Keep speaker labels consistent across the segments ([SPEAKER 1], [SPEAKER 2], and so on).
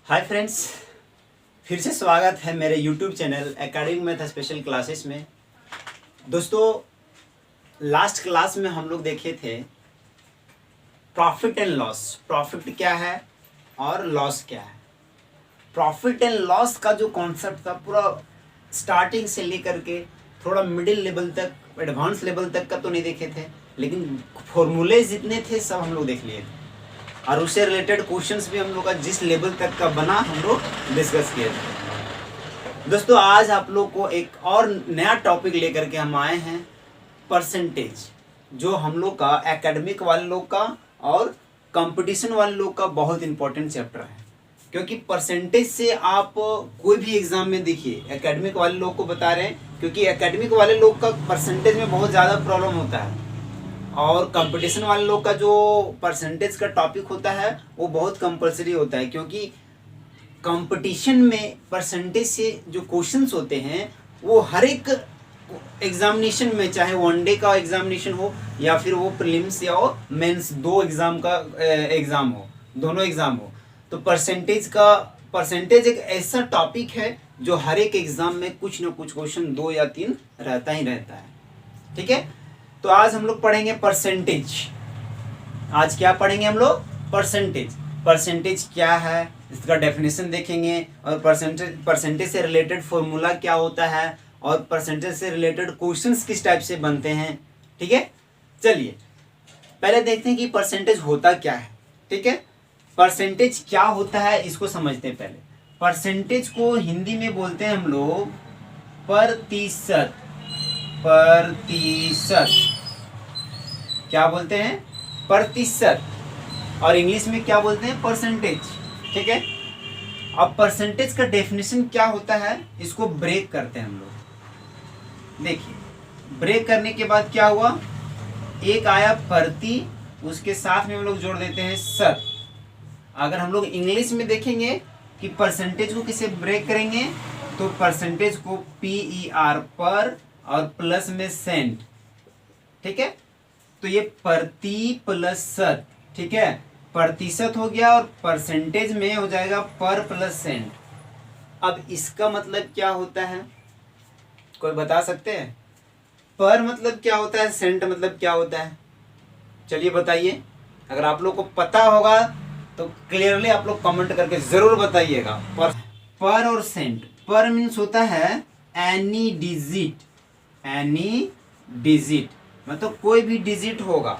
[SPEAKER 1] Hi friends, फिर से स्वागत है मेरे YouTube channel academic math special classes में। दोस्तों, लास्ट क्लास में हम लोग देखे थे प्रॉफिट एंड लॉस। प्रॉफिट क्या है और लॉस क्या है। प्रॉफिट एंड लॉस का जो कॉन्सेप्ट था पूरा स्टार्टिंग से लेकर के थोड़ा मिडिल लेवल तक, एडवांस लेवल तक का तो नहीं देखे थे, लेकिन फॉर्मूले जितने थे सब हम लोग देख लिए थे और उससे रिलेटेड क्वेश्चंस भी हम लोग का जिस लेवल तक का बना हम लोग डिस्कस किए थे। दोस्तों, आज आप लोग को एक और नया टॉपिक लेकर के हम आए हैं, परसेंटेज, जो हम लोग का एकेडमिक वाले लोग का और कंपटीशन वाले लोग का बहुत इंपॉर्टेंट चैप्टर है। क्योंकि परसेंटेज से आप कोई भी एग्जाम में देखिए, एकेडमिक वाले लोग को बता रहे हैं, क्योंकि एकेडमिक वाले लोग का परसेंटेज में बहुत ज़्यादा प्रॉब्लम होता है और कंपटीशन वाले लोग का जो परसेंटेज का टॉपिक होता है वो बहुत कंपलसरी होता है। क्योंकि कंपटीशन में परसेंटेज से जो क्वेश्चंस होते हैं वो हर एक एग्जामिनेशन में, चाहे वनडे का एग्जामिनेशन हो या फिर वो प्रीलिम्स या मेंस, दो एग्जाम का एग्जाम हो, दोनों एग्जाम हो, तो परसेंटेज एक ऐसा टॉपिक है जो हर एक एग्जाम में कुछ ना कुछ क्वेश्चन 2 या 3 रहता ही रहता है। ठीक है, तो आज हम लोग पढ़ेंगे परसेंटेज। आज क्या पढ़ेंगे हम लोग? परसेंटेज। परसेंटेज क्या है इसका डेफिनेशन देखेंगे, और परसेंटेज से रिलेटेड फॉर्मूला क्या होता है, और परसेंटेज से रिलेटेड क्वेश्चंस किस टाइप से बनते हैं। ठीक है, चलिए पहले देखते हैं कि परसेंटेज होता क्या है। ठीक है, परसेंटेज क्या होता है इसको समझते हैं पहले। परसेंटेज को हिंदी में बोलते हैं हम लोग प्रतिशत। प्रतिशत क्या बोलते हैं? प्रतिशत। और इंग्लिश में क्या बोलते हैं? परसेंटेज। ठीक है, अब परसेंटेज का डेफिनेशन क्या होता है इसको ब्रेक करते हैं हम लोग। देखिए, ब्रेक करने के बाद क्या हुआ, एक आया प्रति, उसके साथ में हम लोग जोड़ देते हैं शत। अगर हम लोग इंग्लिश में देखेंगे कि परसेंटेज को किसे ब्रेक करेंगे, तो परसेंटेज को PER पर और प्लस में सेंट। ठीक है, तो ये प्रति प्लस शत। ठीक है, प्रतिशत हो गया और परसेंटेज में हो जाएगा पर प्लस सेंट। अब इसका मतलब क्या होता है, कोई बता सकते हैं? पर मतलब क्या होता है, सेंट मतलब क्या होता है? चलिए बताइए, अगर आप लोग को पता होगा तो क्लियरली आप लोग कमेंट करके जरूर बताइएगा। पर और सेंट, पर मीन्स होता है एनी डिजिट। एनी डिजिट मतलब कोई भी डिजिट होगा,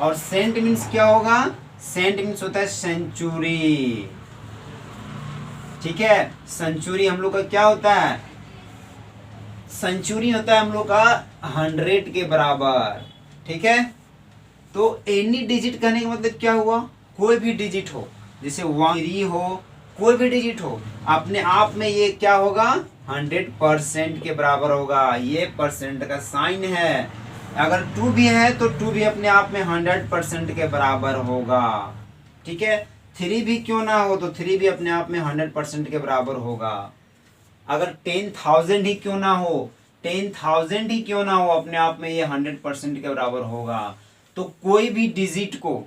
[SPEAKER 1] और सेंट मीन्स क्या होगा? सेंट मीन्स होता है सेंचुरी। ठीक है, सेंचुरी हम लोग का क्या होता है? सेंचुरी होता है हम लोग का 100 के बराबर। ठीक है, तो एनी डिजिट कहने का मतलब क्या हुआ? कोई भी डिजिट हो, जैसे 1 हो, कोई भी डिजिट हो, अपने आप में ये क्या होगा? 100% के बराबर होगा। ये परसेंट का साइन है। अगर 2 भी है तो 2 भी अपने आप में 100% के बराबर होगा। ठीक है, 3 भी क्यों ना हो तो 3 भी अपने आप में 100% के बराबर होगा। अगर 10,000 ही क्यों ना हो, 10,000 ही क्यों ना हो, अपने आप में ये 100% के बराबर होगा। तो कोई भी डिजिट को,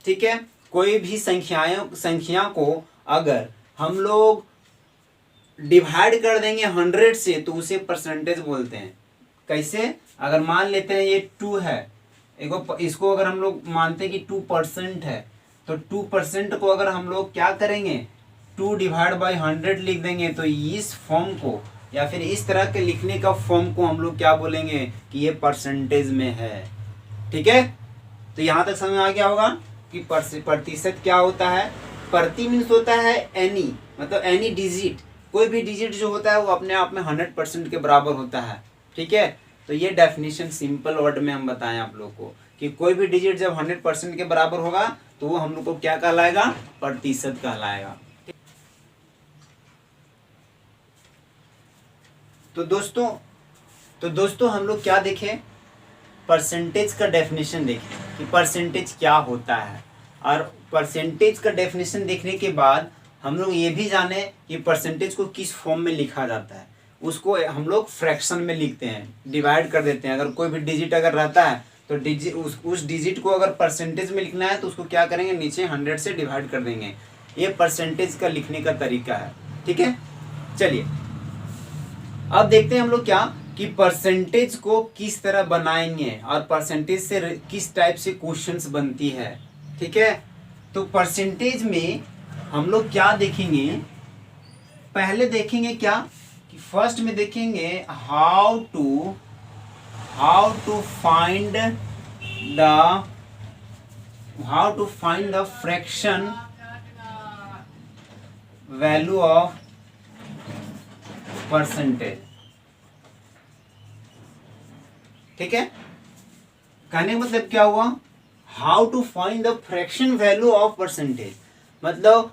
[SPEAKER 1] ठीक है, कोई भी संख्या को अगर हम लोग डिवाइड कर देंगे 100 से तो उसे परसेंटेज बोलते हैं। कैसे? अगर मान लेते हैं ये 2 है, इसको अगर हम लोग मानते हैं कि 2% है, तो 2% को अगर हम लोग क्या करेंगे, 2 डिवाइड बाई 100 लिख देंगे, तो इस फॉर्म को या फिर इस तरह के लिखने का फॉर्म को हम लोग क्या बोलेंगे कि ये परसेंटेज में है। ठीक है, तो यहां तक समझ आ गया होगा कि प्रतिशत क्या होता है। प्रति मीन्स होता है एनी, मतलब एनी डिजिट, कोई भी डिजिट जो होता है वो अपने आप में 100% के बराबर होता है। ठीक है, तो ये डेफिनेशन सिंपल वर्ड में हम बताएं आप लोग को कि कोई भी डिजिट जब 100% के बराबर होगा तो वो हम लोग को क्या कहलाएगा? प्रतिशत कहलाएगा। तो दोस्तों हम लोग क्या देखें? परसेंटेज का डेफिनेशन देखें कि परसेंटेज क्या होता है, और परसेंटेज का डेफिनेशन देखने के बाद हम लोग ये भी जाने कि परसेंटेज को किस फॉर्म में लिखा जाता है। उसको हम लोग फ्रैक्शन में लिखते हैं, डिवाइड कर देते हैं। अगर कोई भी डिजिट अगर रहता है तो उस डिजिट को अगर परसेंटेज में लिखना है तो उसको क्या करेंगे, नीचे 100 से डिवाइड कर देंगे। ये परसेंटेज का लिखने का तरीका है। ठीक है, चलिए अब देखते हैं हम लोग क्या कि परसेंटेज को किस तरह बनाएंगे और परसेंटेज से किस टाइप से क्वेश्चंस बनती है। ठीक है, तो परसेंटेज में हम लोग क्या देखेंगे, पहले देखेंगे क्या कि फर्स्ट में देखेंगे how to find the fraction value of percentage. ठीक है, कहने का मतलब क्या हुआ, how to find the fraction value of percentage, मतलब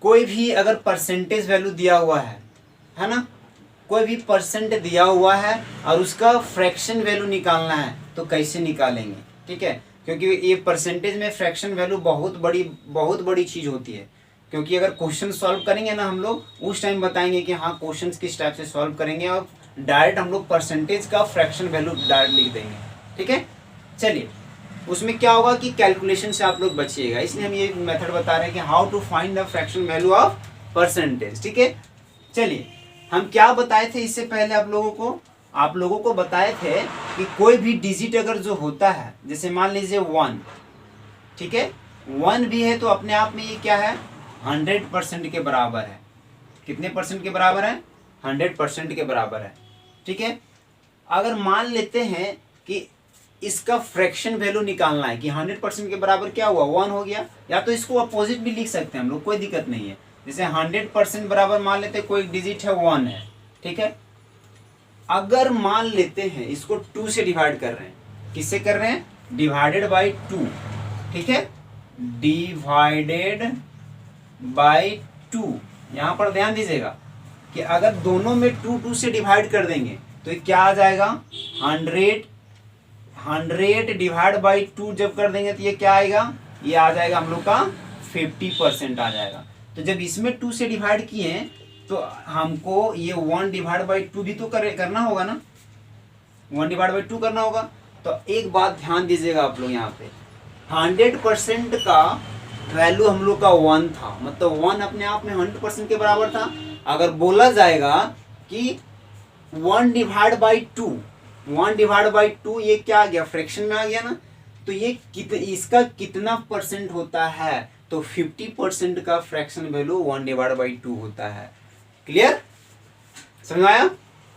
[SPEAKER 1] कोई भी अगर परसेंटेज वैल्यू दिया हुआ है ना, कोई भी परसेंट दिया हुआ है और उसका फ्रैक्शन वैल्यू निकालना है तो कैसे निकालेंगे। ठीक है, क्योंकि ये परसेंटेज में फ्रैक्शन वैल्यू बहुत बड़ी चीज़ होती है, क्योंकि अगर क्वेश्चन सॉल्व करेंगे ना हम लोग उस टाइम बताएंगे कि हाँ क्वेश्चन किस टाइप से सॉल्व करेंगे और डायरेक्ट हम लोग परसेंटेज का फ्रैक्शन वैल्यू डायरेक्ट लिख देंगे। ठीक है, चलिए उसमें क्या होगा कि कैलकुलेशन से आप लोग बचिएगा, इसलिए हम ये मेथड बता रहे हैं कि how to find the fraction value of percentage. ठीक है, चलिए हम क्या बताए थे इससे पहले आप लोगों को बताए थे कि कोई भी डिजिट अगर जो होता है, जैसे मान लीजिए 1, ठीक है 1 भी है तो अपने आप में ये क्या है 100% के बराबर है। कितने परसेंट के बराबर है, 100% के बराबर है। ठीक है, अगर मान लेते हैं कि इसका फ्रैक्शन वैल्यू निकालना है कि 100% के बराबर क्या हुआ 1 हो गया, या तो इसको अपोजिट भी लिख सकते हैं हम लोग, कोई दिक्कत नहीं है। जैसे 100% बराबर मान लेते हैं कोई डिजिट है 1 है। ठीक है, अगर मान लेते हैं इसको 2 से डिवाइड कर रहे हैं, किससे कर रहे हैं, डिवाइडेड बाई 2। ठीक है, डिवाइडेड बाई 2, यहां पर ध्यान दीजिएगा कि अगर दोनों में 2 से डिवाइड कर देंगे तो ये क्या आ जाएगा 100 डिवाइड बाई 2 जब कर देंगे तो ये क्या आएगा, ये आ जाएगा हम लोग का 50% आ जाएगा। तो जब इसमें 2 से डिवाइड किए तो हमको ये 1 डिवाइड बाई 2 भी तो करना होगा ना, 1 डिवाइड बाई 2 करना होगा। तो एक बात ध्यान दीजिएगा आप लोग, यहाँ पे 100% का वैल्यू हम लोग का 1 था, मतलब 1 अपने आप में 100% के बराबर था। अगर बोला जाएगा कि 1 डिवाइड बाई 2 ये क्या आ गया, फ्रैक्शन में आ गया ना, तो ये इसका कितना परसेंट होता है, तो 50% का फ्रैक्शन वैल्यू 1 डिवाइड बाई 2 होता है। क्लियर, समझ आया,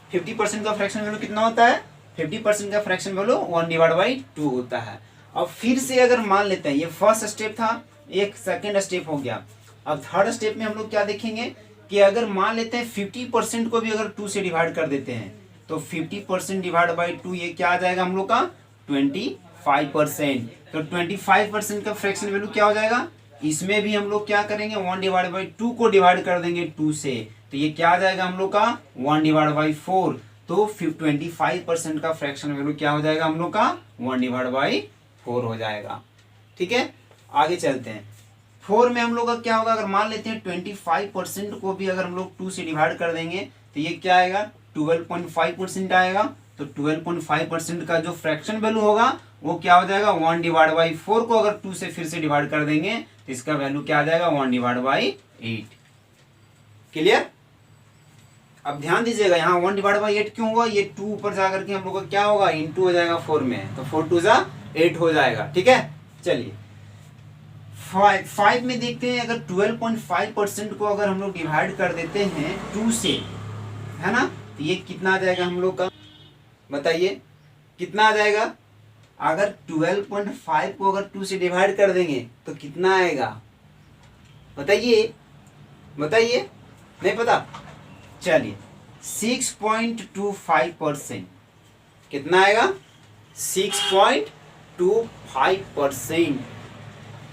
[SPEAKER 1] 50% का फ्रैक्शन वैल्यू कितना होता है, 50% का फ्रैक्शन वैल्यू 1 डिवाइड बाई 2 होता है। अब फिर से अगर मान लेते हैं, ये फर्स्ट स्टेप था, एक सेकेंड स्टेप हो गया। अब थर्ड स्टेप में हम लोग क्या देखेंगे कि अगर मान लेते हैं 50% को भी अगर 2 से डिवाइड कर देते हैं तो 50% डिवाइड बाई 2 ये क्या आ जाएगा हम लोग का 25%। तो 25% का फ्रैक्शन वैल्यू क्या हो जाएगा, इसमें भी हम लोग क्या करेंगे 1 डिवाइड बाई 2 को डिवाइड कर देंगे 2 से, तो ये क्या आ जाएगा हम लोग का 1 डिवाइड बाई 4। तो 25% का फ्रैक्शन वैल्यू क्या हो जाएगा हम लोग का 1 डिवाइड बाई 4 हो जाएगा। ठीक है, आगे चलते हैं। 4 में हम लोग का क्या होगा, अगर मान लेते हैं 25% को भी अगर हम लोग 2 से डिवाइड कर देंगे तो ये क्या आएगा 12.5% आएगा। तो 12.5% का जो फ्रैक्शन वैल्यू होगा वो क्या हो जाएगा 1 डिवाइड बाई 4 को अगर 2 से फिर से डिवाइड कर देंगे तो इसका वैल्यू क्या आ जाएगा 1 डिवाइड बाई 8। क्लियर, अब ध्यान दीजिएगा यहाँ 1 डिवाइड बाई 8 क्यों हुआ, ये 2 ऊपर जाकर के हम लोग का क्या होगा इंटू हो जाएगा 4 में, तो 4 2 जा 8 हो जाएगा। ठीक है, चलिए 5 में देखते हैं, अगर 12.5% को अगर हम लोग डिवाइड कर देते हैं 2 से, है ना, तो ये कितना आ जाएगा हम लोग का, बताइए कितना आ जाएगा। अगर 12.5 को अगर 2 से डिवाइड कर देंगे तो कितना आएगा, बताइए नहीं पता, चलिए 6.25%। कितना आएगा 6.25%।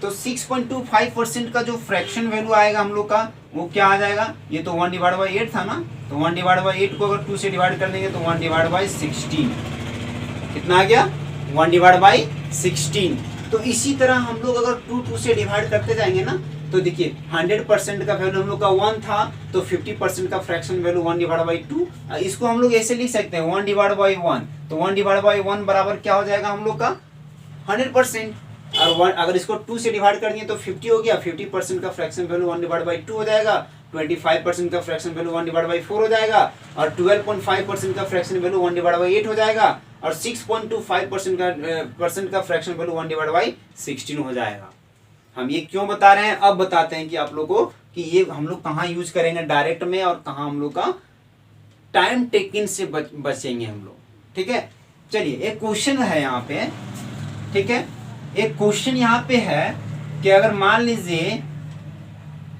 [SPEAKER 1] तो 6.25% का जो फ्रैक्शन वैल्यू आएगा हम लोग का वो क्या आ जाएगा, ये तो 1 डिवाइड बाई 8 था ना, तो 1 डिवाइड बाई 8 को अगर 2 से डिवाइड कर देंगे तो 1 डिवाइड बाई 16। कितना आ गया 1 डिवाइड बाई 16। तो इसी तरह हम लोग अगर 2 से डिवाइड करते जाएंगे ना, तो देखिए 100% का वैल्यू हम लोग का 1 था, तो 50% का फ्रैक्शन वैल्यू 1 डिवाइड बाई 2। इसको हम लोग ऐसे लिख सकते हैं 1 डिवाइड बाई 1, तो 1 डिवाइड बाई 1 बराबर क्या हो जाएगा हम लोग का 100%। और 1 अगर इसको 2 से डिवाइड कर दिए तो 50 हो गया। 50% का फ्रैक्शन वैल्यू 1/2 हो जाएगा। 25% का फ्रैक्शन वैल्यू 1/4 हो जाएगा। और 12.5% का फ्रैक्शन वैल्यू 1/8 हो जाएगा। और 6.25% का फ्रैक्शन वैल्यू 1/16 हो जाएगा। हम ये क्यों बता रहे हैं, अब बताते हैं कि आप लोगों को कि ये हम लोग कहाँ यूज करेंगे डायरेक्ट में, और कहाँ हम लोग का टाइम टेकिंग से बचेंगे हम लोग। ठीक है, चलिए एक क्वेश्चन है यहाँ पे। ठीक है, एक क्वेश्चन यहाँ पे है कि अगर मान लीजिए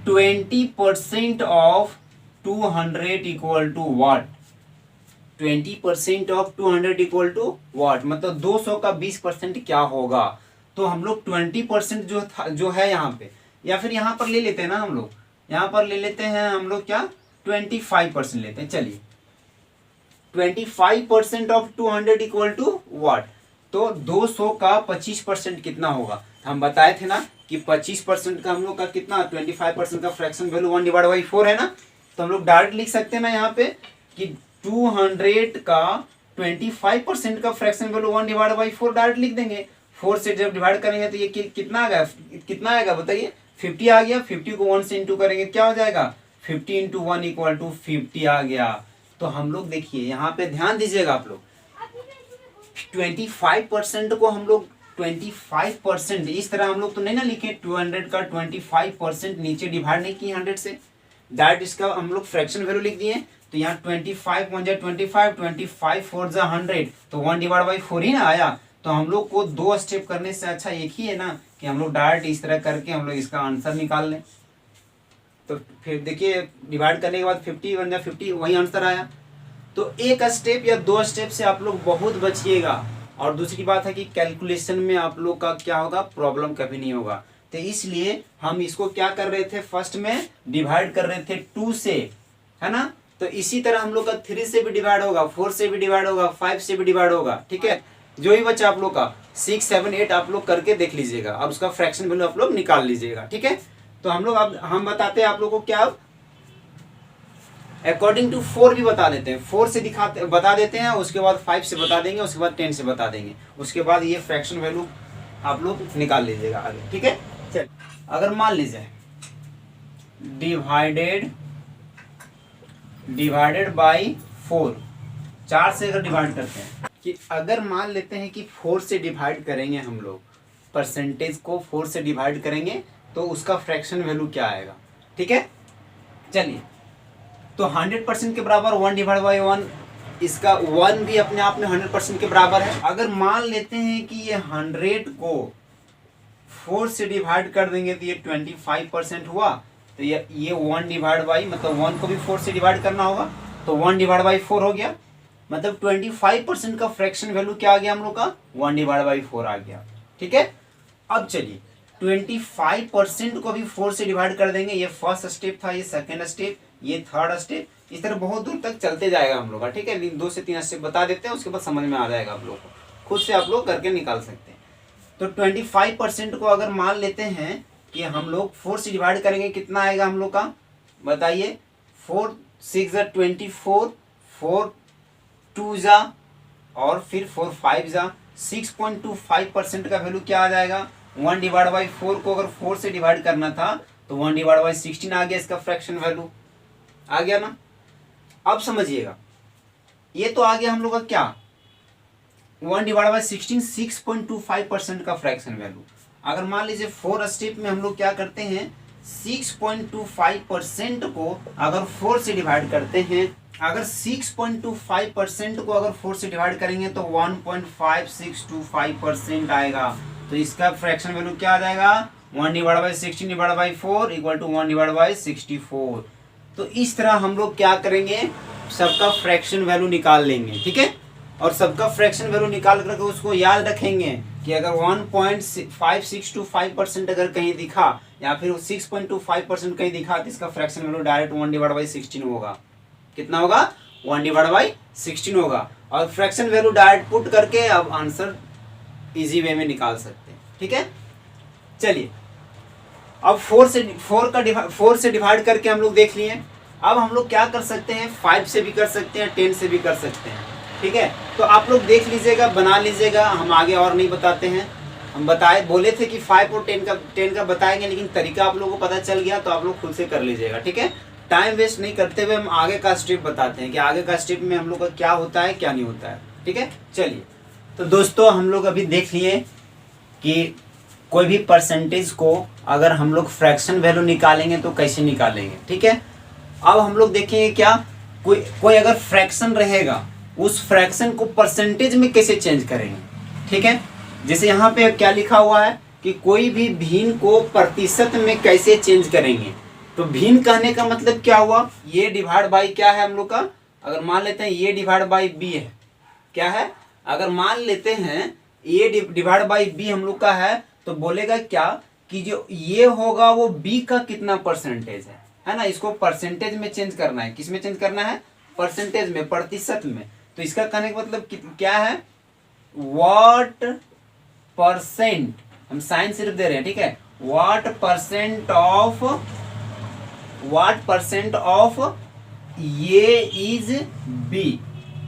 [SPEAKER 1] 20% of 200 equal to what, 20% of 200 equal to what, मतलब 200 का 20% क्या होगा। तो हम लोग 20% जो है यहाँ पे, या फिर यहाँ पर ले लेते हैं ना, हम लोग यहाँ पर ले लेते हैं हम लोग क्या 25% लेते हैं। चलिए 25% ऑफ 200 इक्वल टू वाट, तो 200 का 25% कितना होगा। हम बताए थे ना कि 25% का हम लोग का कितना 25% का फ्रैक्शन वैल्यू 1/4 है ना। तो हम लोग डायरेक्ट लिख सकते हैं ना यहाँ पे कि 200 का 25% का फ्रैक्शन वैल्यू 1/4 डायरेक्ट लिख देंगे। 4 से जब डिवाइड करेंगे तो ये कितना आएगा बताइए, 50 आ गया। 50 को 1 से इंटू करेंगे क्या हो जाएगा, 50 इंटू 1 इक्वल टू 50 आ गया। तो हम लोग देखिए यहाँ पे ध्यान दीजिएगा आप लोग, 25% को हम लोग 25% इस तरह हम लोग तो नहीं ना लिखे, 200 का 25% नीचे डिवाइड नहीं किए 100 से, डायरेक्ट इसका हम लोग फ्रैक्शन वैल्यू लिख दिए। तो यहाँ 25 1 जा 25, 25 4 जा 100, तो 1/4 ही ना आया। तो हम लोग को 2 स्टेप करने से अच्छा एक ही है ना कि हम लोग डायरेक्ट इस तरह करके हम लोग इसका आंसर निकाल लें। तो फिर देखिए डिवाइड करने के बाद 50 1 जा 50, वही आंसर आया। तो एक स्टेप या 2 स्टेप से आप लोग बहुत बचिएगा। और दूसरी बात है कि कैलकुलेशन में आप लोग का क्या होगा, प्रॉब्लम कभी नहीं होगा। तो इसलिए हम इसको क्या कर रहे थे, फर्स्ट में डिवाइड कर रहे थे 2 से, है ना। तो इसी तरह हम लोग का 3 से भी डिवाइड होगा, 4 से भी डिवाइड होगा, 5 से भी डिवाइड होगा। ठीक है, जो ही बच्चा आप लोग का 6 7 8 आप लोग करके देख लीजिएगा। अब उसका फ्रैक्शन वैल्यू आप लोग निकाल लीजिएगा। ठीक है, तो हम लोग अब हम बताते हैं आप लोग को क्या, अकॉर्डिंग टू 4 भी बता देते हैं। 4 से बता देते हैं, उसके बाद 5 से बता देंगे, उसके बाद 10 से बता देंगे, उसके बाद ये फ्रैक्शन वैल्यू आप लोग निकाल लीजिएगा आगे। ठीक है, चल अगर मान लीजिए डिवाइडेड बाई 4, 4 से अगर डिवाइड करते हैं, कि अगर मान लेते हैं कि 4 से डिवाइड करेंगे हम लोग, परसेंटेज को 4 से डिवाइड करेंगे तो उसका फ्रैक्शन वैल्यू क्या आएगा। ठीक है, चलिए तो 100% के बराबर 1/1, इसका 1 भी अपने आप में 100% के बराबर है। अगर मान लेते हैं कि ये 100 को 4 से डिवाइड कर देंगे तो ये 25% हुआ। तो ये 1 डिवाइड बाई, मतलब 1 को भी 4 से डिवाइड करना होगा, तो 1/4 हो गया। मतलब 25% का फ्रैक्शन वैल्यू क्या आ गया हम लोग का, 1/4 आ गया। ठीक है, अब चलिए 25% को भी 4 से डिवाइड कर देंगे। ये फर्स्ट स्टेप था, ये सेकेंड स्टेप, ये थर्ड स्टेप, इस तरह बहुत दूर तक चलते जाएगा हम लोग का। ठीक है, 2 से 3 स्टेप बता देते हैं, उसके बाद समझ में आ जाएगा आप लोग को, खुद से आप लोग करके निकाल सकते हैं। तो 25% को अगर मान लेते हैं कि हम लोग 4 से डिवाइड करेंगे, कितना आएगा हम लोग का बताइए, 4 6 जा 24, 4 2 जा और फिर 4 5 जा, 6.25% का वैल्यू क्या आ जाएगा, 1/4 को अगर 4 से डिवाइड करना था तो 1/16 आ गया, इसका फ्रैक्शन वैल्यू आ गया ना। अब समझिएगा, ये तो आ गया हम लोग का क्या 1/16, 6.25% का फ्रैक्शन वैल्यू। अगर मान लीजिए 4 स्टेप में हम लोग क्या करते हैं, 6.25% को अगर 4 से डिवाइड करते हैं, अगर 6.25% को अगर 4 से डिवाइड करेंगे तो 1.5625% आएगा। तो इसका फ्रैक्शन वैल्यू क्या आ जाएगा, 1/16/4 इक्वल टू 1/64। तो इस तरह हम लोग क्या करेंगे, सबका फ्रैक्शन वैल्यू निकाल लेंगे। ठीक है, और सबका फ्रैक्शन वैल्यू निकाल करके उसको याद रखेंगे कि अगर 1.5625% अगर कहीं दिखा या फिर 6.25% कहीं दिखा तो इसका फ्रैक्शन वैल्यू डायरेक्ट 1/16 होगा। कितना होगा, 1/16 होगा। और फ्रैक्शन वैल्यू डायरेक्ट पुट करके अब आंसर इजी वे में निकाल सकते हैं। ठीक है, चलिए अब 4 से डिवाइड करके हम लोग देख लिए। अब हम लोग क्या कर सकते हैं, 5 से भी कर सकते हैं, 10 से भी कर सकते हैं। ठीक है, तो आप लोग देख लीजिएगा, बना लीजिएगा, हम आगे और नहीं बताते हैं। हम बताए बोले थे कि 5 और 10 का बताएंगे, लेकिन तरीका आप लोगों को पता चल गया तो आप लोग खुद से कर लीजिएगा। ठीक है, टाइम वेस्ट नहीं करते हुए हम आगे का स्टेप बताते हैं कि आगे का स्टेप में हम लोग का क्या होता है क्या नहीं होता है। ठीक है, चलिए तो दोस्तों हम लोग अभी देख लिए कि कोई भी परसेंटेज को अगर हम लोग फ्रैक्शन वैल्यू निकालेंगे तो कैसे निकालेंगे। ठीक है, अब हम लोग देखेंगे क्या कोई अगर फ्रैक्शन रहेगा उस फ्रैक्शन को परसेंटेज में कैसे चेंज करेंगे। ठीक है, जैसे यहाँ पे क्या लिखा हुआ है कि कोई भी भिन्न को प्रतिशत में कैसे चेंज करेंगे। तो भिन्न कहने का मतलब क्या हुआ, ये डिवाइड बाई क्या है हम लोग का, अगर मान लेते हैं ये डिवाइड बाई बी है, क्या है, अगर मान लेते हैं ये डिवाइड बाई बी हम लोग का है, तो बोलेगा क्या कि जो ये होगा वो बी का कितना परसेंटेज है ना। इसको परसेंटेज में चेंज करना है, किस में चेंज करना है, परसेंटेज में, प्रतिशत में। तो इसका कहने का मतलब क्या है, व्हाट परसेंट, हम साइन सिर्फ दे रहे हैं। ठीक है, व्हाट परसेंट ऑफ ये इज बी,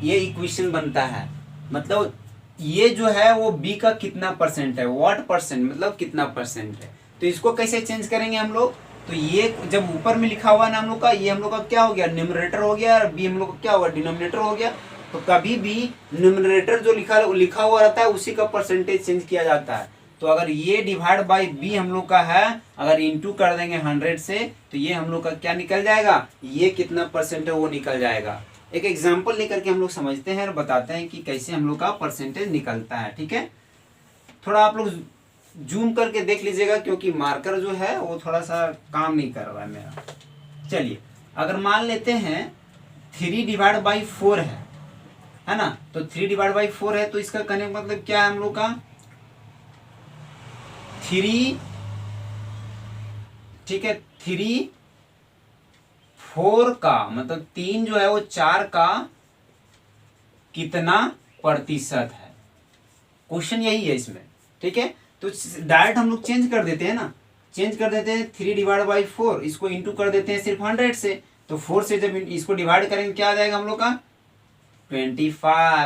[SPEAKER 1] ये इक्वेशन बनता है। मतलब ये जो है वो बी का कितना परसेंट है, व्हाट परसेंट मतलब कितना परसेंट है। तो इसको कैसे चेंज करेंगे हम लोग, तो ये जब ऊपर में लिखा हुआ है ना हम लोग का, ये हम लोग का क्या हो गया, न्यूमरेटर हो गया, और बी हम लोग का क्या होगा, डिनोमिनेटर हो गया। तो कभी भी न्यूमरेटर जो लिखा हुआ रहता है उसी का परसेंटेज चेंज किया जाता है। तो अगर ये डिवाइड बाई बी हम लोग का है, अगर इंटू कर देंगे 100 से, तो ये हम लोग का क्या निकल जाएगा, ये कितना परसेंट है वो निकल जाएगा। एक एग्जाम्पल लेकर के हम लोग समझते हैं और बताते हैं कि कैसे हम लोग का परसेंटेज निकलता है। ठीक है, थोड़ा आप लोग जूम करके देख लीजिएगा क्योंकि मार्कर जो है वो थोड़ा सा काम नहीं कर रहा है मेरा। चलिए, अगर मान लेते हैं 3 डिवाइड बाई 4 है ना, तो 3 डिवाइड बाई 4 है, तो इसका कहने का मतलब क्या है हम लोग का 3, ठीक है, 3 4 का मतलब 3 जो है वो 4 का कितना प्रतिशत है, क्वेश्चन यही है इसमें। ठीक है, तो डायरेक्ट हम लोग चेंज कर देते हैं ना, चेंज कर देते हैं 3 डिवाइड बाई 4, इसको इंटू कर देते हैं सिर्फ 100 से। तो 4 से जब इसको डिवाइड करेंगे क्या आ जाएगा हम लोग का 25,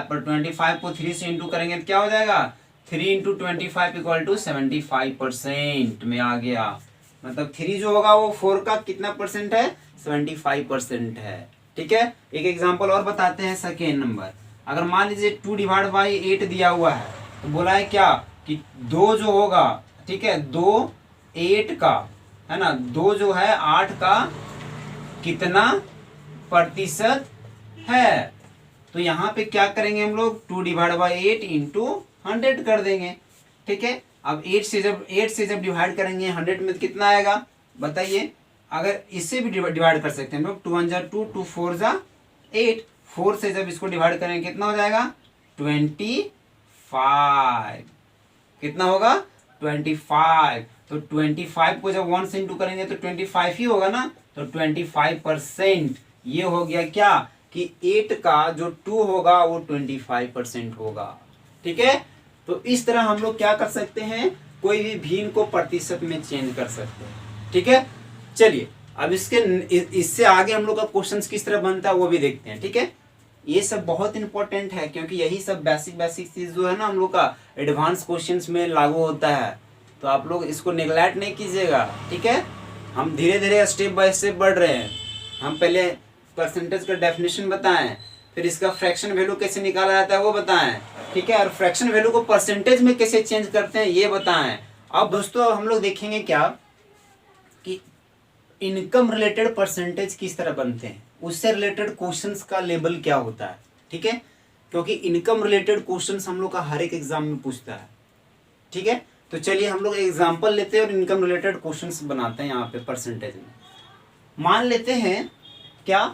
[SPEAKER 1] पर 25 को 3 से इंटू करेंगे तो क्या हो जाएगा 3 इंटू 25 इक्वल टू 75% में आ गया। मतलब 3 जो होगा वो 4 का कितना परसेंट है, 75% है। ठीक है, एक एग्जांपल और बताते हैं सेकेंड नंबर। अगर मान लीजिए 2 डिवाइड बाई 8 दिया हुआ है, तो बोला है क्या कि 2 जो होगा, ठीक है, 2 8 का है ना, 2 जो है 8 का कितना प्रतिशत है। तो यहाँ पे क्या करेंगे हम लोग 2 डिवाइड बाई 8 इंटू 100 कर देंगे। ठीक है, अब 8 से जब डिवाइड करेंगे 100 में कितना आएगा बताइए। अगर इससे भी डिवाइड कर सकते हैं हम लोग, 2 1 जा 2, 2 4 जा 8, 4 से जब इसको डिवाइड करेंगे कितना हो जाएगा 25, कितना होगा 25। तो 25 को जब 1 से इंटू करेंगे तो 25 ही होगा ना, तो 25% ये हो गया क्या कि 8 का जो 2 होगा वो 25% होगा। ठीक है, तो इस तरह हम लोग क्या कर सकते हैं, कोई भी भिन्न को प्रतिशत में चेंज कर सकते हैं। ठीक है, चलिए अब इससे आगे हम लोग का क्वेश्चन किस तरह बनता है वो भी देखते हैं। ठीक है, ये सब बहुत इंपॉर्टेंट है क्योंकि यही सब बेसिक चीज जो है ना हम लोग का एडवांस क्वेश्चंस में लागू होता है। तो आप लोग इसको नेग्लेक्ट नहीं कीजिएगा। ठीक है, हम धीरे धीरे स्टेप बाय स्टेप बढ़ रहे हैं। हम पहले परसेंटेज का डेफिनेशन बताएं, फिर इसका फ्रैक्शन वैल्यू कैसे निकाला जाता है वो बताएं। ठीक है, और फ्रैक्शन वैल्यू को परसेंटेज में कैसे चेंज करते हैं ये बताएं। अब दोस्तों हम लोग देखेंगे क्या कि इनकम रिलेटेड परसेंटेज किस तरह बनते हैं, उससे रिलेटेड क्वेश्चंस का लेवल क्या होता है। ठीक है, क्योंकि इनकम रिलेटेड क्वेश्चंस हम लोग का हर एक एग्जाम में पूछता है। ठीक है, तो चलिए हम लोग एग्जांपल लेते हैं और इनकम रिलेटेड क्वेश्चंस बनाते हैं। यहाँ पे परसेंटेज में मान लेते हैं क्या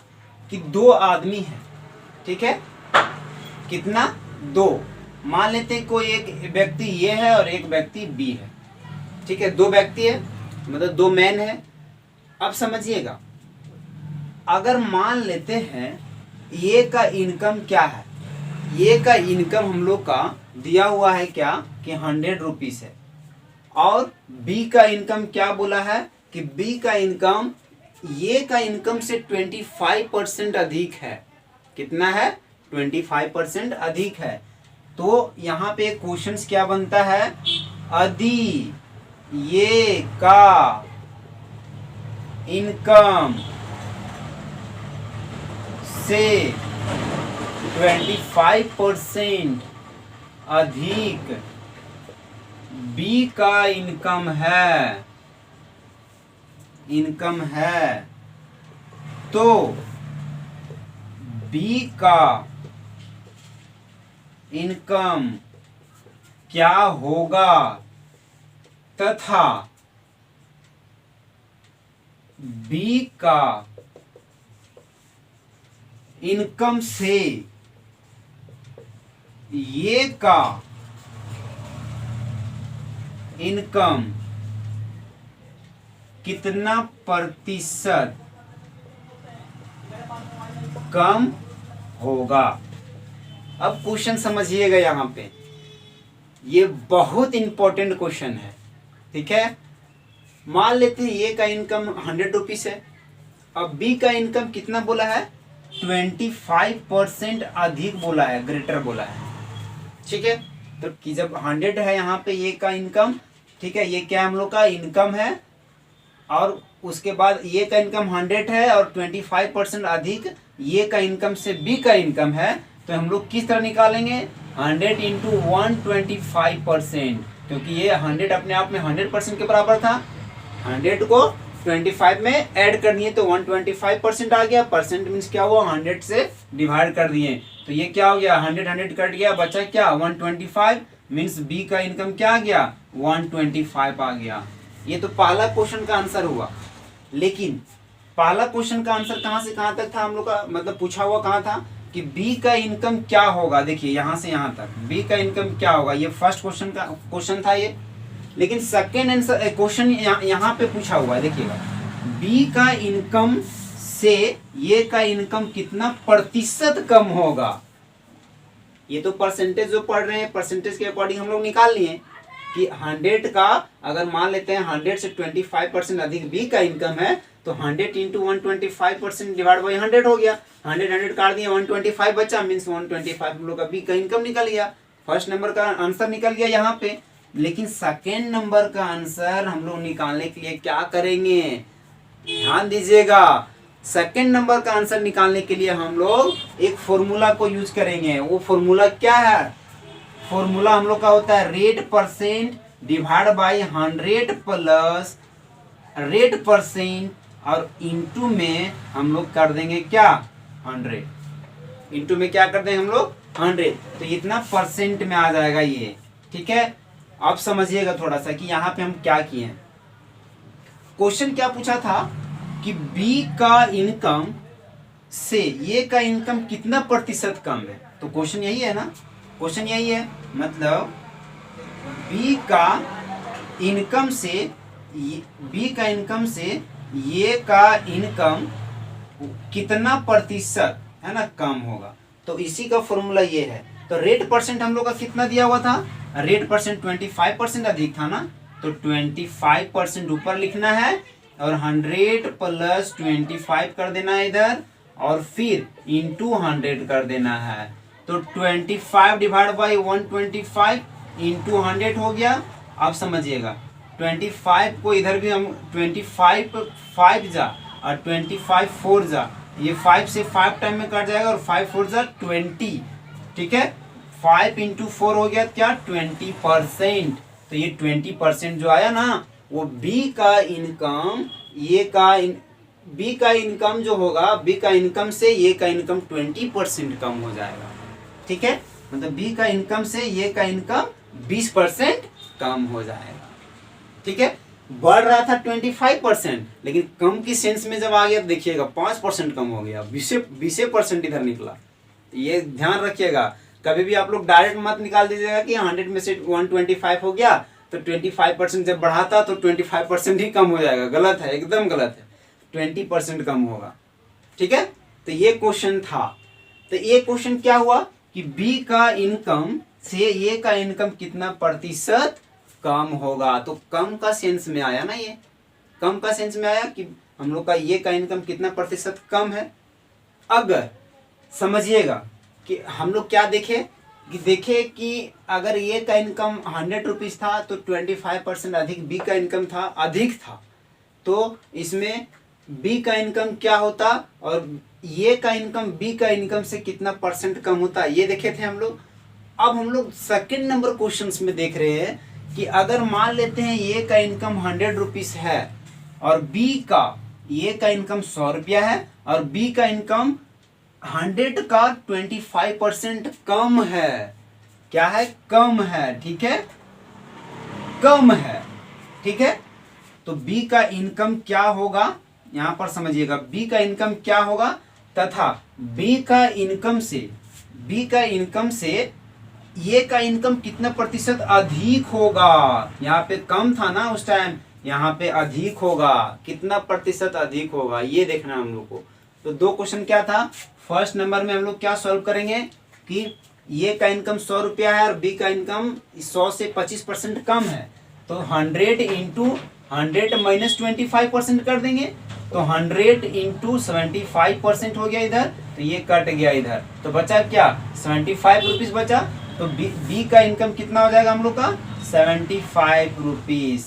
[SPEAKER 1] कि 2 आदमी है। ठीक है, कितना 2, मान लेते हैं कोई एक व्यक्ति ये है और एक व्यक्ति बी है। ठीक है, 2 व्यक्ति है मतलब 2 मैन है। अब समझिएगा, अगर मान लेते हैं ये का इनकम क्या है, ये का इनकम हम लोग का दिया हुआ है क्या कि 100 रुपीज है, और बी का इनकम क्या बोला है कि बी का इनकम ये का इनकम से 25% अधिक है। कितना है 25% अधिक है। तो यहाँ पे क्वेश्चन क्या बनता है यदि ये का इनकम से 25% अधिक बी का इनकम है तो बी का इनकम क्या होगा तथा बी का इनकम से ये का इनकम कितना प्रतिशत कम होगा। अब क्वेश्चन समझिएगा, यहां पे ये बहुत इंपॉर्टेंट क्वेश्चन है। ठीक है, मान लेते हैं ए का इनकम 100 रुपीज है, अब बी का इनकम कितना बोला है, 25% अधिक बोला है, ग्रेटर बोला है। ठीक है, तो कि जब 100 है यहाँ पे ए का इनकम, ठीक है, ये क्या हम लोग का इनकम है, और उसके बाद ये का इनकम 100 है और 25% अधिक ये का इनकम से बी का इनकम है, तो हम लोग किस तरह निकालेंगे, 100 इंटू 125%, क्योंकि ये 100 अपने आप में 100% के बराबर था, 100 को 25 में ऐड करनी है तो 125% आ गया, परसेंट मीन्स क्या हुआ, 100 से डिवाइड कर दिए, तो ये क्या हो गया, 100 कट गया, बचा क्या 125, मीन्स बी का इनकम क्या आ गया, 125 आ गया। ये तो पहला क्वेश्चन का आंसर हुआ। लेकिन पहला क्वेश्चन का आंसर कहां से कहां तक था हम लोग का, मतलब पूछा हुआ कहां था कि बी का इनकम क्या होगा। देखिए यहां से यहां तक बी का इनकम क्या होगा, ये फर्स्ट क्वेश्चन था ये। लेकिन सेकेंड आंसर क्वेश्चन यहाँ पे पूछा हुआ है, देखिएगा, बी का इनकम से ये का इनकम कितना प्रतिशत कम होगा। ये तो परसेंटेज जो पढ़ रहे हैं, परसेंटेज के अकॉर्डिंग हम लोग निकाल लिए कि 100 का अगर मान लेते हैं 100 से 25% अधिक बी का इनकम है, तो 100 इंटू 125% डिवाइड बाई 100 हो गया, 100 काट दिया, 125 बचा, मीन्स 125 हम लोग का बी का इनकम निकल गया। फर्स्ट नंबर का आंसर निकल गया यहाँ पे। लेकिन सेकेंड नंबर का आंसर हम लोग निकालने के लिए क्या करेंगे, ध्यान दीजिएगा, सेकेंड नंबर का आंसर निकालने के लिए हम लोग एक फॉर्मूला को यूज करेंगे। वो फॉर्मूला क्या है, फॉर्मूला हम लोग का होता है rate percent divide by 100 plus rate percent, और इंटू में हम लोग कर देंगे क्या 100, इंटू में क्या कर देंगे हम लोग 100, तो इतना परसेंट में आ जाएगा ये। ठीक है, आप समझिएगा थोड़ा सा कि यहाँ पे हम क्या किए हैं। क्वेश्चन क्या पूछा था कि बी का इनकम से ये का इनकम कितना प्रतिशत कम है, तो क्वेश्चन यही है ना, क्वेश्चन यही है, मतलब बी का इनकम से ये का इनकम कितना प्रतिशत है ना कम होगा, तो इसी का फॉर्मूला ये है। तो रेट परसेंट हम लोग का कितना दिया हुआ था, रेट परसेंट 25% अधिक था ना, तो 25% ऊपर लिखना है और 100 प्लस 25 कर देना है इधर, और फिर इंटू 100 कर देना है, तो 25 डिवाइड बाई 125 इंटू 100 हो गया। अब समझिएगा 25 को इधर भी हम 25 5 जा और 25 4 जा, ये 5 से 5 टाइम में कट जाएगा और 5 4 जा 20। ठीक है, 5 इंटू 4 हो गया क्या 20%, तो ये 20% जो आया ना वो बी का इनकम, बी का इनकम जो होगा, बी का इनकम से ये का इनकम 20% कम हो जाएगा। ठीक है, मतलब बी का इनकम से ये का इनकम 20% कम हो जाएगा। ठीक है, बढ़ रहा था 25%, लेकिन कम की सेंस में जब आ गया देखिएगा 5% कम हो गया, 20% इधर निकला। ये ध्यान रखिएगा, कभी भी आप लोग डायरेक्ट मत निकाल दीजिएगा कि 100 में से 125 हो गया तो 25% जब बढ़ाता तो 25% ही कम हो जाएगा, गलत है, एकदम गलत है, 20% कम होगा। ठीक है, तो ये क्वेश्चन था। तो ये क्वेश्चन क्या हुआ कि बी का इनकम से ये का इनकम कितना प्रतिशत कम होगा, तो कम का सेंस में आया ना, ये कम का सेंस में आया कि हम लोग का ये का इनकम कितना प्रतिशत कम है। अगर समझिएगा कि हम लोग क्या देखे कि देखिए कि अगर ए का इनकम 100 रुपीज़ था तो 25% अधिक बी का इनकम था, अधिक था, तो इसमें बी का इनकम क्या होता और ए का इनकम बी का इनकम से कितना परसेंट कम होता, ये देखे थे हम लोग। अब हम लोग सेकेंड नंबर क्वेश्चंस में देख रहे हैं कि अगर मान लेते हैं ए का इनकम 100 रुपीज़ है और बी का, ए का इनकम 100 रुपया है और बी का इनकम 100 का 25% कम है। क्या है? कम है। ठीक है, कम है। ठीक है, तो बी का इनकम क्या होगा, यहां पर समझिएगा, बी का इनकम क्या होगा तथा बी का इनकम से ये का इनकम कितना प्रतिशत अधिक होगा। यहाँ पे कम था ना उस टाइम, यहाँ पे अधिक होगा, कितना प्रतिशत अधिक होगा ये देखना हम लोग को। तो दो क्वेश्चन क्या था, फर्स्ट नंबर में हम लोग क्या सॉल्व करेंगे कि ये का इनकम 100 रुपया है और बी का इनकम 100 से 25% कम है, तो 100 इंटू 100 माइनस 25% कर देंगे, तो 100 इंटू 75% हो गया इधर, तो ये कट गया इधर, तो बचा क्या 75 रुपीज़ बचा। तो बी का इनकम कितना हो जाएगा हम लोग का 75 रुपीज़।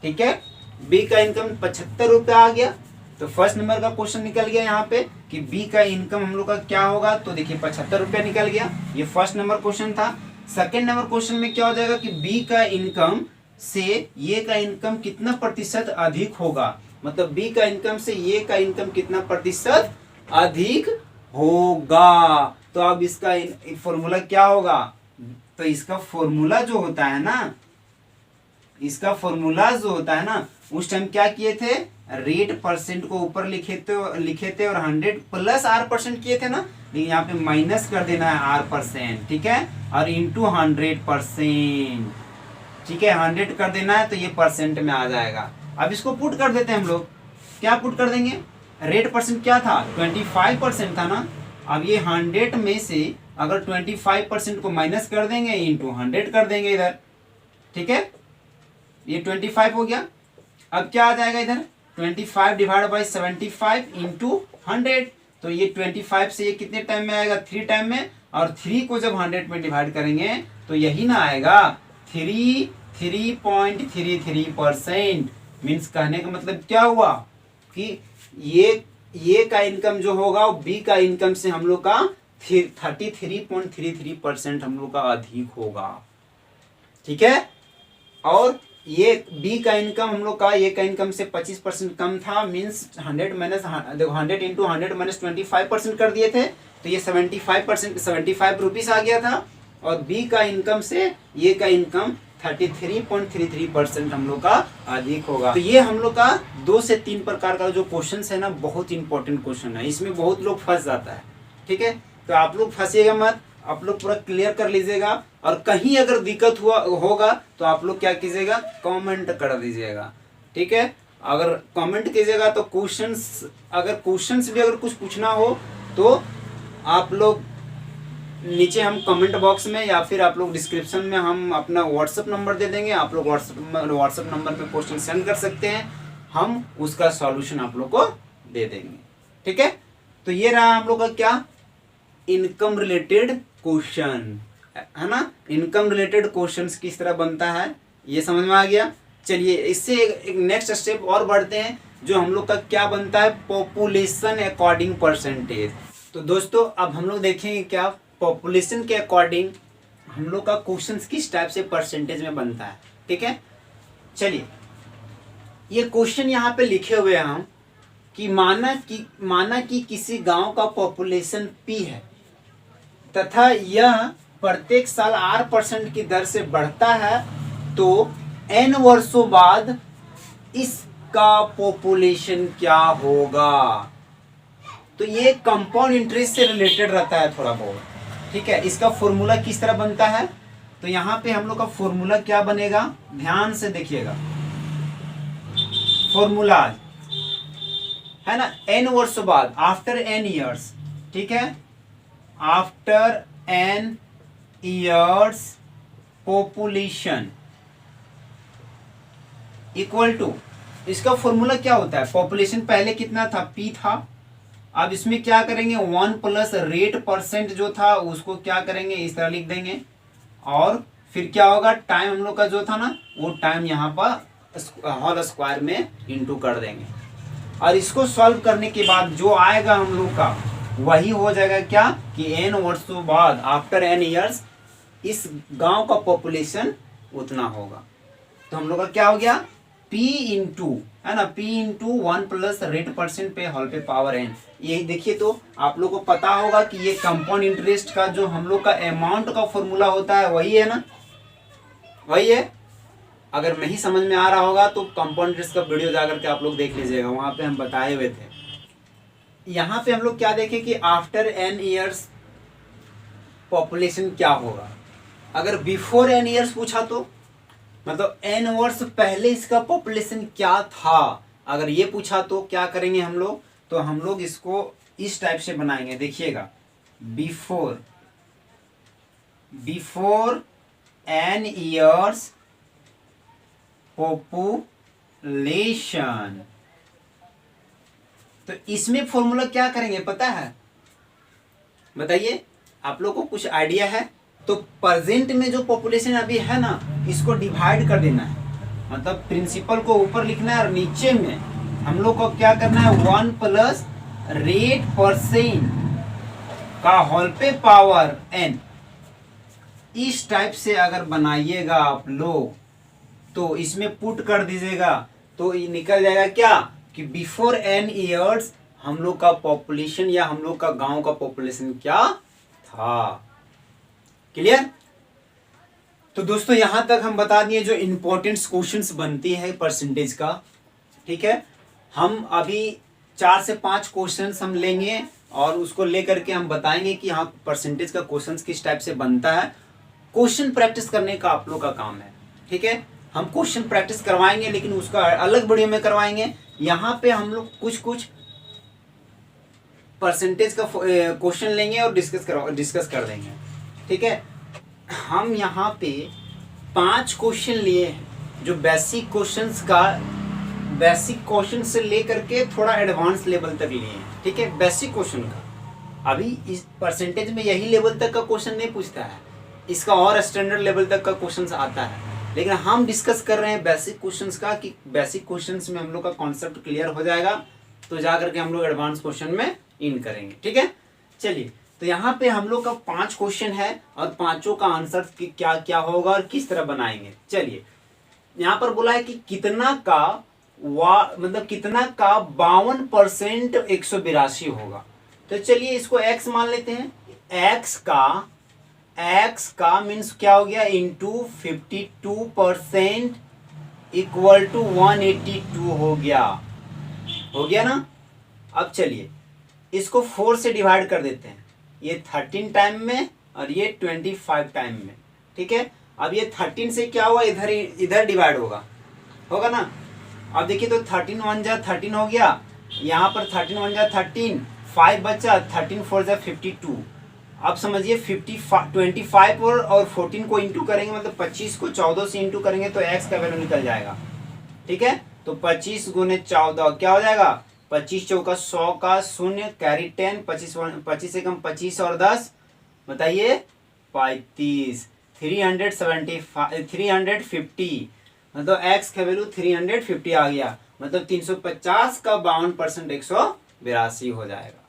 [SPEAKER 1] ठीक है, बी का इनकम 75 रुपया आ गया। तो फर्स्ट नंबर का क्वेश्चन निकल गया यहाँ पे कि बी का इनकम हम लोग का क्या होगा, तो देखिए 75 रुपया निकल गया, ये फर्स्ट नंबर क्वेश्चन था। सेकेंड नंबर क्वेश्चन में क्या हो जाएगा कि बी का इनकम से ये का इनकम कितना प्रतिशत अधिक होगा, मतलब बी का इनकम से ये का इनकम कितना प्रतिशत अधिक होगा। तो अब इसका फॉर्मूला क्या होगा, तो इसका फॉर्मूला जो होता है ना, इसका फॉर्मूला जो होता है ना, उस टाइम क्या किए थे, रेट परसेंट को ऊपर लिखे थे और 100 प्लस R% किए थे ना, लेकिन यहाँ पे माइनस कर देना है R%। ठीक है, और इंटू 100%। ठीक है, 100 कर देना है तो ये परसेंट में आ जाएगा। अब इसको पुट कर देते हैं हम लोग, क्या पुट कर देंगे, रेट परसेंट क्या था 25% था ना, अब ये 100 में से अगर 25% को माइनस कर देंगे इंटू 100 कर देंगे इधर। ठीक है, ये 25 हो गया। अब क्या आ जाएगा इधर 25 डिवाइड बाई 75 इंटू 100, तो ये 25 से ये कितने टाइम में आएगा 3 टाइम में, और 3 को जब 100 में डिवाइड करेंगे तो यही ना आएगा 3.33%। मीन्स कहने का मतलब क्या हुआ कि ये का इनकम जो होगा वो बी का इनकम से हम लोग का 33.33% हम लोग का अधिक होगा। ठीक है, और ये बी का इनकम हम लोग का ये का इनकम से 25% कम था, मीन्स 100 माइनस 100 इंटू 100 माइनस 25% कर दिए थे, तो ये 75 रुपीज़ आ गया था, और बी का इनकम से ये का इनकम 33.33% हम लोग का अधिक होगा। तो ये हम लोग का 2 से 3 प्रकार का जो क्वेश्चन है ना, बहुत इंपॉर्टेंट क्वेश्चन है, इसमें बहुत लोग फंस जाता है। ठीक है, तो आप लोग फंसिएगा मत, आप लोग पूरा क्लियर कर लीजिएगा, और कहीं अगर दिक्कत होगा तो आप लोग क्या कीजिएगा, कमेंट कर दीजिएगा। ठीक है, अगर कमेंट कीजिएगा तो क्वेश्चंस भी अगर कुछ पूछना हो तो आप लोग नीचे हम कमेंट बॉक्स में या फिर आप लोग डिस्क्रिप्शन में हम अपना व्हाट्सअप नंबर दे देंगे, आप लोग व्हाट्सअप नंबर पे क्वेश्चन सेंड कर सकते हैं, हम उसका सॉल्यूशन आप लोग को दे देंगे। ठीक है, तो ये रहा हम लोग का क्या, इनकम रिलेटेड क्वेश्चन है ना। इनकम रिलेटेड क्वेश्चंस किस तरह बनता है ये समझ में आ गया। चलिए इससे एक नेक्स्ट स्टेप और बढ़ते हैं, जो हम लोग का क्या बनता है, पॉपुलेशन अकॉर्डिंग परसेंटेज। तो दोस्तों अब हम लोग देखेंगे क्या पॉपुलेशन के अकॉर्डिंग हम लोग का क्वेश्चंस किस टाइप से परसेंटेज में बनता है। ठीक है, चलिए ये क्वेश्चन यहाँ पे लिखे हुए हैं हम कि माना कि किसी गांव का पॉपुलेशन P है तथा यह प्रत्येक साल R% की दर से बढ़ता है, तो n वर्षों बाद इसका पॉपुलेशन क्या होगा। तो ये कंपाउंड इंटरेस्ट से रिलेटेड रहता है थोड़ा बहुत। ठीक है, इसका फॉर्मूला किस तरह बनता है, तो यहाँ पे हम लोग का फॉर्मूला क्या बनेगा, ध्यान से देखिएगा। फॉर्मूला है ना, n वर्षों बाद, आफ्टर n ईयर्स। ठीक है, after n years population equal to, इसका फॉर्मूला क्या होता है, पॉपुलेशन पहले कितना था P था, अब इसमें क्या करेंगे, 1 प्लस रेट परसेंट जो था उसको क्या करेंगे, इस तरह लिख देंगे। और फिर क्या होगा, टाइम हम लोग का जो था ना वो टाइम यहाँ पर होल स्क्वायर में इंटू कर देंगे। और इसको सॉल्व करने के बाद जो आएगा हम लोग का वही हो जाएगा क्या, कि n वर्षों बाद, आफ्टर n ईयर्स, इस गांव का पॉपुलेशन उतना होगा। तो हम लोग का क्या हो गया, p इंटू, है ना, p into 1 plus rate percent पे होल पे पावर n। यही देखिए, तो आप लोग को पता होगा कि ये कंपाउंड इंटरेस्ट का जो हम लोग का अमाउंट का फॉर्मूला होता है वही है ना, वही है। अगर नहीं समझ में आ रहा होगा तो कंपाउंड इंटरेस्ट का वीडियो जाकर के आप लोग देख लीजिएगा, वहां पे हम बताए हुए थे। यहाँ पे हम लोग क्या देखें कि आफ्टर n ईयर्स पॉपुलेशन क्या होगा। अगर बिफोर n ईयर्स पूछा तो मतलब n वर्ष पहले इसका पॉपुलेशन क्या था, अगर ये पूछा तो क्या करेंगे हम लोग, तो हम लोग इसको इस टाइप से बनाएंगे। देखिएगा, बिफोर n ईयर्स पॉपुलेशन, तो इसमें फॉर्मूला क्या करेंगे पता है, बताइए, आप लोग को कुछ आइडिया है? तो प्रेजेंट में जो पॉपुलेशन अभी है ना, इसको डिवाइड कर देना है, मतलब प्रिंसिपल को ऊपर लिखना है और नीचे में हम लोग को क्या करना है, 1 प्लस रेट परसेंट का होल पे पावर n। इस टाइप से अगर बनाइएगा आप लोग तो इसमें पुट कर दीजिएगा, तो ये निकल जाएगा क्या, कि बिफोर n ईयर्स हम लोग का पॉपुलेशन या हम लोग का गांव का पॉपुलेशन क्या था। क्लियर? तो दोस्तों यहां तक हम बता दिए जो इंपॉर्टेंट क्वेश्चंस बनती है परसेंटेज का। ठीक है, हम अभी 4 से 5 क्वेश्चंस हम लेंगे और उसको लेकर के हम बताएंगे कि हाँ परसेंटेज का क्वेश्चंस किस टाइप से बनता है। क्वेश्चन प्रैक्टिस करने का आप लोग का काम है। ठीक है, हम क्वेश्चन प्रैक्टिस करवाएंगे लेकिन उसका अलग वीडियो में करवाएंगे। यहाँ पे हम लोग कुछ परसेंटेज का क्वेश्चन लेंगे और डिस्कस कर देंगे। ठीक है, हम यहाँ पे 5 क्वेश्चन लिए हैं जो बेसिक क्वेश्चन से लेकर के थोड़ा एडवांस लेवल तक लिए हैं। ठीक है, बेसिक क्वेश्चन का अभी इस परसेंटेज में यही लेवल तक का क्वेश्चन नहीं पूछता है, इसका और स्टैंडर्ड लेवल तक का क्वेश्चन आता है, लेकिन हम डिस्कस कर रहे हैं बेसिक क्वेश्चंस का, कि बेसिक क्वेश्चंस में हम लोग का कॉन्सेप्ट क्लियर हो जाएगा तो जा करके हम लोग एडवांस क्वेश्चन में इन करेंगे। ठीक है, चलिए, तो यहाँ पे हम लोग का 5 क्वेश्चन है और पांचों का आंसर क्या क्या होगा और किस तरह बनाएंगे। चलिए, यहाँ पर बोला है कि कितना का 52% 182 होगा। तो चलिए इसको x मान लेते हैं। x का मीन्स क्या हो गया, इंटू 52% इक्वल टू 182 हो गया ना। अब चलिए इसको 4 से डिवाइड कर देते हैं, ये 13 टाइम में और ये 25 टाइम में। ठीक है, अब ये 13 से क्या हुआ, इधर डिवाइड होगा ना। अब देखिए, तो 13 1 जा 13 हो गया, यहाँ पर 13 1 जा 13, 5 बचा, 13 4 जा 52। अब समझिए 25 और 14 को इंटू करेंगे, मतलब 25 को 14 से इंटू करेंगे तो x का वैल्यू निकल जाएगा। ठीक है, तो 25 गुने 14 क्या हो जाएगा, 25 चौका 100 का 0 कैरी 10, 25 से कम 25 और 10 बताइए 35, 350, मतलब x का वैल्यू 350 आ गया, मतलब 350 का 52% 182 हो जाएगा।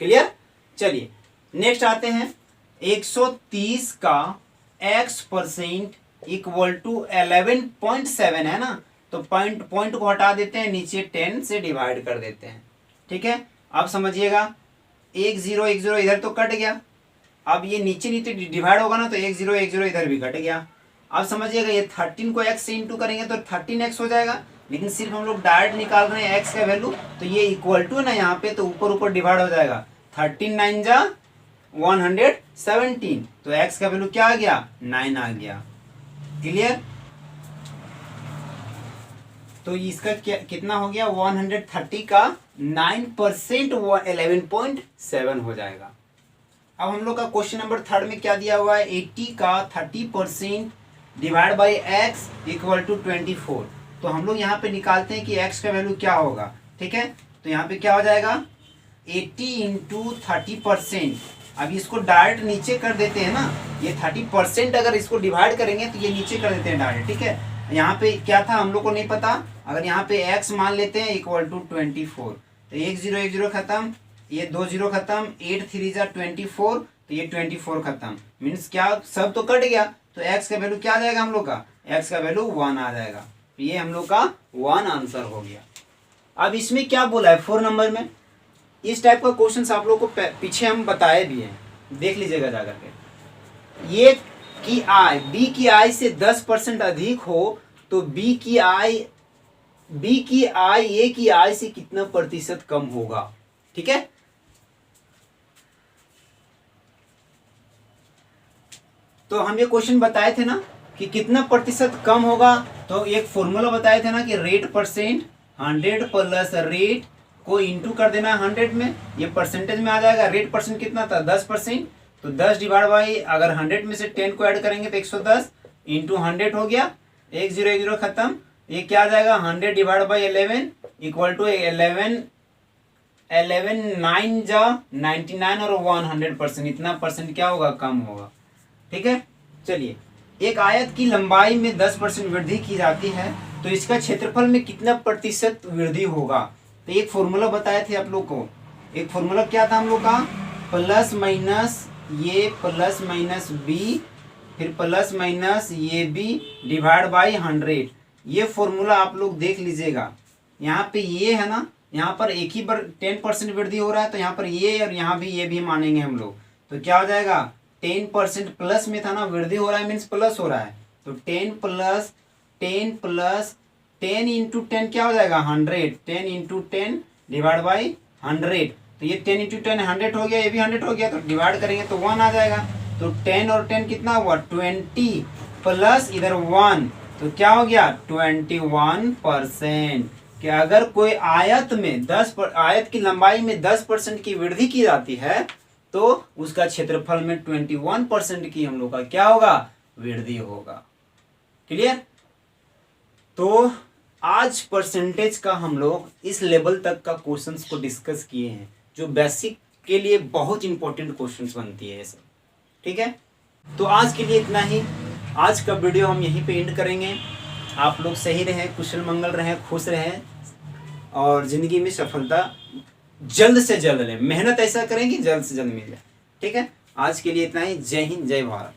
[SPEAKER 1] क्लियर? चलिए नेक्स्ट आते हैं, 130 का x% इक्वल टू 11.7 है ना, तो पॉइंट को हटा देते हैं, नीचे 10 से डिवाइड कर देते हैं। ठीक है, अब समझिएगा 1 0 इधर तो कट गया, अब ये नीचे डिवाइड होगा ना तो 1 0 इधर भी कट गया। अब समझिएगा ये 13 को x से इंटू करेंगे तो 13x हो जाएगा, लेकिन सिर्फ हम लोग डायरेक्ट निकाल रहे हैं x का वैल्यू, तो ये इक्वल टू ना यहाँ पे तो ऊपर डिवाइड हो जाएगा, 13 9 जा 117, तो x का वैल्यू क्या आ गया, 9 आ गया। क्लियर? तो इसका कितना हो गया, 130 का 9% 11.7 हो जाएगा। अब हम लोग का क्वेश्चन नंबर 3 में क्या दिया हुआ है, 80 का 30% divide by x equal to 24। तो हम लोग यहाँ पे निकालते हैं कि x का वैल्यू क्या होगा। ठीक है, तो यहाँ पे क्या हो जाएगा, 80 इंटू 30%। अब इसको डायरेक्ट नीचे कर देते हैं ना, ये 30% अगर इसको डिवाइड करेंगे तो ये नीचे कर देते हैं डायरेक्ट, ठीक है। यहाँ पे क्या था हम लोग को नहीं पता, अगर यहाँ पे x मान लेते हैं इक्वल टू 24, तो एक जीरो खत्म, ये 2 जीरो खत्म, 8 3 जा 24, तो ये 24 खत्म, मीन्स क्या सब तो कट गया, तो x का वैल्यू क्या आ जाएगा हम लोग का, x का वैल्यू 1 आ जाएगा। तो ये हम लोग का 1 आंसर हो गया। अब इसमें क्या बोला है 4 नंबर में, इस टाइप का क्वेश्चन आप लोग को पीछे हम बताए भी हैं, देख लीजिएगा जाकर के। ये की आय बी की आय से 10% अधिक हो तो बी की आय ए की आय से कितना प्रतिशत कम होगा, ठीक है। तो हम ये क्वेश्चन बताए थे ना कि कितना प्रतिशत कम होगा, तो एक फॉर्मूला बताए थे ना कि रेट परसेंट 100 प्लस रेट को इंटू कर देना है 100 में, ये परसेंटेज में आ जाएगा। रेट परसेंट कितना था 10%, तो 10 डिवाइड बाई अगर 100 में से 10 को ऐड करेंगे तो 110 इंटू 100 हो गया, 1 0 खत्म, ये क्या आ जाएगा 100 डिवाइड बाई 11 इक्वल टू 11 9 जा 99 और 100%, इतना परसेंट क्या होगा कम होगा, ठीक है। चलिए, एक आयत की लंबाई में 10% वृद्धि की जाती है तो इसका क्षेत्रफल में कितना प्रतिशत वृद्धि होगा। तो एक फॉर्मूला बताए थे आप लोग को, एक फॉर्मूला क्या था हम लोग का, प्लस माइनस ये प्लस माइनस बी, फिर प्लस माइनस ये बी डिवाइड बाई 100। ये फॉर्मूला आप लोग देख लीजिएगा, यहाँ पे ये है ना, यहाँ पर एक ही बार 10% वृद्धि हो रहा है, तो यहाँ पर ये और यहाँ भी ये भी मानेंगे हम लोग, तो क्या हो जाएगा 10% प्लस में था ना, वृद्धि हो रहा है मीन्स प्लस हो रहा है, तो 10 इंटू 10 क्या हो जाएगा 100, 10 इंटू 10 डिवाइड बाई 100, तो ये 10 इंटू 10 100 हो गया, ये भी 100 हो गया, तो डिवाइड करेंगे तो 1 आ जाएगा। तो 10 और 10 कितना हुआ 20 प्लस इधर 1, तो क्या हो गया 21%। कि अगर कोई आयत में आयत की लंबाई में 10% की वृद्धि की जाती है तो उसका क्षेत्रफल में 21% की हम लोग का क्या होगा वृद्धि होगा। क्लियर। तो आज परसेंटेज का हम लोग इस लेवल तक का क्वेश्चंस को डिस्कस किए हैं, जो बेसिक के लिए बहुत इंपॉर्टेंट क्वेश्चंस बनती है ये सब, ठीक है। तो आज के लिए इतना ही, आज का वीडियो हम यहीं पे एंड करेंगे। आप लोग सही रहें, कुशल मंगल रहें, खुश रहें और ज़िंदगी में सफलता जल्द से जल्द लें। मेहनत ऐसा करें कि जल्द से जल्द मिल जाए, ठीक है। आज के लिए इतना ही। जय हिंद, जय भारत।